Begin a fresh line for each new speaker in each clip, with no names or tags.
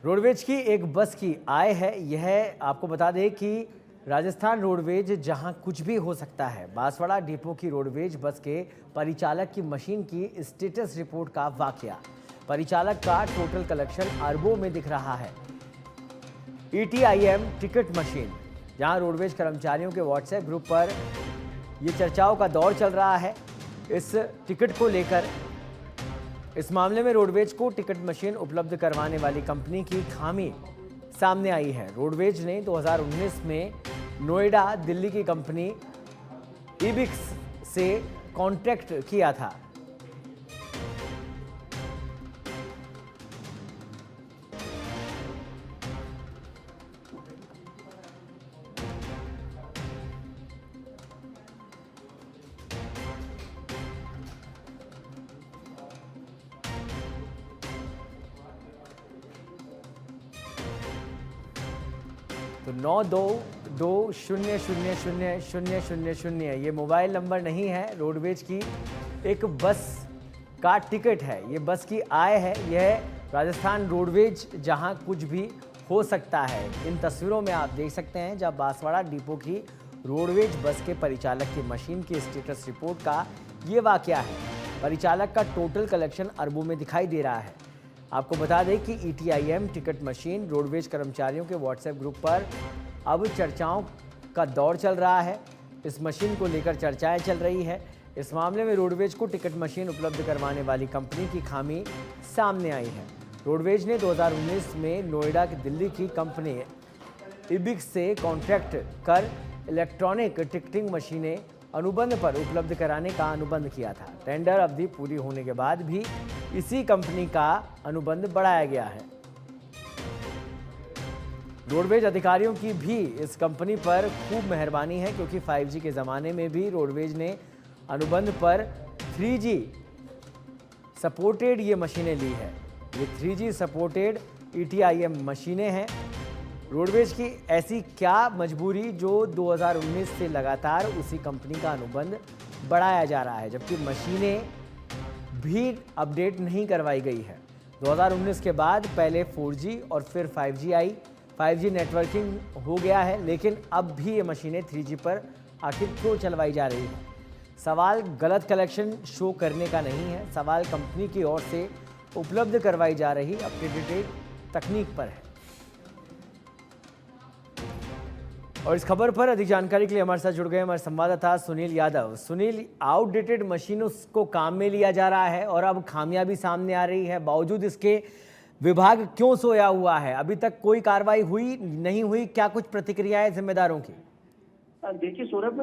Roadways की एक बस की आय है। यह आपको बता दें कि राजस्थान रोडवेज जहां कुछ भी हो सकता है। बांसवाड़ा डिपो की रोडवेज बस के परिचालक की मशीन की स्टेटस रिपोर्ट का वाकया। परिचालक का टोटल कलेक्शन अरबों में दिख रहा है। ETIM टिकट मशीन, जहां रोडवेज कर्मचारियों के व्हाट्सएप ग्रुप पर ये चर्चाओं का दौर चल रहा है इस टिकट को लेकर। इस मामले में रोडवेज को टिकट मशीन उपलब्ध करवाने वाली कंपनी की खामी सामने आई है। रोडवेज ने 2019 में नोएडा दिल्ली की कंपनी इबिक्स से कॉन्ट्रैक्ट किया था। तो 9220000000 ये मोबाइल नंबर नहीं है, रोडवेज की एक बस का टिकट है। ये बस की आय है। यह राजस्थान रोडवेज जहां कुछ भी हो सकता है। इन तस्वीरों में आप देख सकते हैं जब बांसवाड़ा डिपो की रोडवेज बस के परिचालक की मशीन की स्टेटस रिपोर्ट का ये वाकया है। परिचालक का टोटल कलेक्शन अरबों में दिखाई दे रहा है। आपको बता दें कि ETIM टिकट मशीन रोडवेज कर्मचारियों के व्हाट्सएप ग्रुप पर अब चर्चाओं का दौर चल रहा है। इस मशीन को लेकर चर्चाएं चल रही है। इस मामले में रोडवेज को टिकट मशीन उपलब्ध करवाने वाली कंपनी की खामी सामने आई है। रोडवेज ने 2019 में नोएडा की दिल्ली की कंपनी इबिक्स से कॉन्ट्रैक्ट कर इलेक्ट्रॉनिक टिकटिंग मशीनें अनुबंध पर उपलब्ध कराने का अनुबंध किया था। टेंडर अवधि पूरी होने के बाद भी इसी कंपनी का अनुबंध बढ़ाया गया है। रोडवेज अधिकारियों की भी इस कंपनी पर खूब मेहरबानी है, क्योंकि 5G के ज़माने में भी रोडवेज ने अनुबंध पर 3G सपोर्टेड ये मशीनें ली है। ये 3G सपोर्टेड ETIM मशीनें हैं। रोडवेज की ऐसी क्या मजबूरी जो 2019 से लगातार उसी कंपनी का अनुबंध बढ़ाया जा रहा है, जबकि मशीनें भी अपडेट नहीं करवाई गई है। 2019 के बाद पहले 4G और फिर 5G आई। 5G नेटवर्किंग हो गया है, लेकिन अब भी ये मशीनें 3G पर आखिर क्यों चलवाई जा रही हैं? सवाल गलत कलेक्शन शो करने का नहीं है, सवाल कंपनी की ओर से उपलब्ध करवाई जा रही अपडेटेड तकनीक पर है। और इस खबर पर अधिक जानकारी के लिए हमारे साथ जुड़ गए हमारे संवाददाता सुनील यादव। सुनील, आउटडेटेड मशीनों को काम में लिया जा रहा है और अब खामियां भी सामने आ रही है, बावजूद इसके विभाग क्यों सोया हुआ है? अभी तक कोई कार्रवाई हुई नहीं हुई? क्या कुछ प्रतिक्रिया है जिम्मेदारों की?
देखिए सौरभ,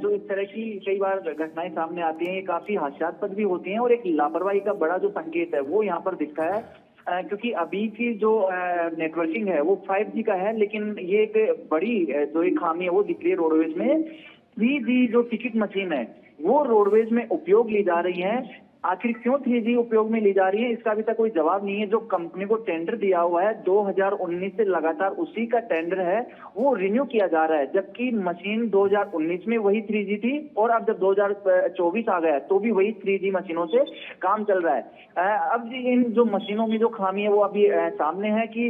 जो इस तरह की कई बार घटनाएं सामने आती हैं, ये काफी हास्यास्पद भी होती हैं और एक लापरवाही का बड़ा जो संकेत है वो यहाँ पर दिखता है। क्योंकि अभी की जो नेटवर्किंग है वो 5G का है, लेकिन ये एक बड़ी जो एक खामी है वो दिख रही है रोडवेज में। 3G जो टिकट मशीन है वो रोडवेज में उपयोग ली जा रही है। आखिर क्यों 3G उपयोग में ली जा रही है, इसका अभी तक कोई जवाब नहीं है। जो कंपनी को टेंडर दिया हुआ है 2019 से लगातार उसी का टेंडर है, वो रिन्यू किया जा रहा है, जबकि मशीन 2019 में वही 3G थी और अब जब 2024 आ गया तो भी वही 3G मशीनों से काम चल रहा है। अब इन जो मशीनों में जो खामी है वो अभी सामने है कि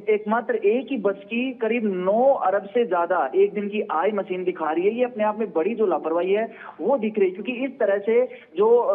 एकमात्र एक ही बस की करीब 9 अरब से ज्यादा एक दिन की आय मशीन दिखा रही है। ये अपने आप में बड़ी जो लापरवाही है वो दिख रही है, क्योंकि इस तरह से जो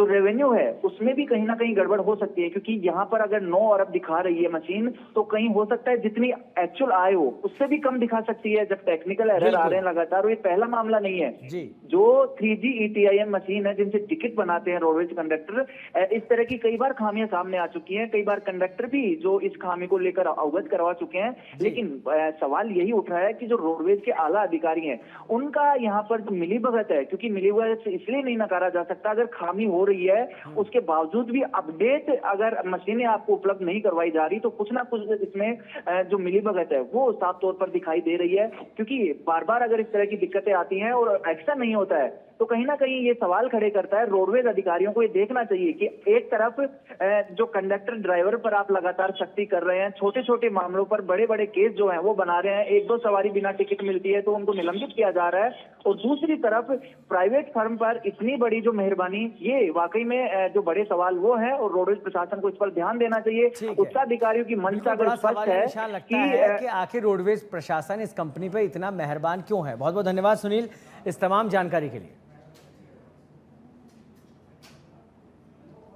रेवेन्यू है उसमें भी कहीं ना कहीं गड़बड़ हो सकती है, क्योंकि यहाँ पर अगर 9 अरब दिखा रही है मशीन तो कहीं हो सकता है जितनी एक्चुअल आय हो उससे भी कम दिखा सकती है जब टेक्निकल एरर आ रहे हैं लगातार। ये पहला मामला नहीं है
जी।
जो 3G ETIM मशीन है जिनसे टिकट बनाते हैं रोडवेज कंडक्टर, इस तरह की कई बार खामियां सामने आ चुकी हैं। कई बार कंडक्टर भी जो इस खामी को लेकर अवगत करवा चुके हैं, लेकिन सवाल यही उठ रहा है कि जो रोडवेज के आला अधिकारी हैं उनका यहाँ पर जो मिलीभगत है, क्योंकि मिलीभगत से इसलिए नहीं नकारा जा सकता, अगर खामी हो रही है उसके बावजूद भी अपडेट अगर मशीनें आपको उपलब्ध नहीं करवाई जा रही तो कुछ ना कुछ इसमें जो मिलीभगत है वो साफ तौर पर दिखाई दे रही है। क्योंकि बार बार अगर इस तरह की दिक्कतें आती हैं और एक्शन नहीं होता है तो कहीं ना कहीं ये सवाल खड़े करता है। रोडवेज अधिकारियों को ये देखना चाहिए कि एक तरफ जो कंडक्टर ड्राइवर पर आप लगातार सख्ती कर रहे हैं, छोटे छोटे मामलों पर बड़े बड़े केस जो हैं वो बना रहे हैं, एक दो सवारी बिना टिकट मिलती है तो उनको निलंबित किया जा रहा है, और दूसरी तरफ प्राइवेट फर्म पर इतनी बड़ी जो मेहरबानी, ये वाकई में जो बड़े सवाल वो है, और रोडवेज प्रशासन को इस पर ध्यान देना चाहिए।
ठीक है।
उच्चाधिकारियों की मंशा
बिल्कुल
अगर
बड़ा
स्पष्ट
सवाल
है
निशान लगता है कि आखिर रोडवेज प्रशासन इस कंपनी पर इतना मेहरबान क्यों है। बहुत बहुत धन्यवाद सुनील इस तमाम जानकारी के लिए।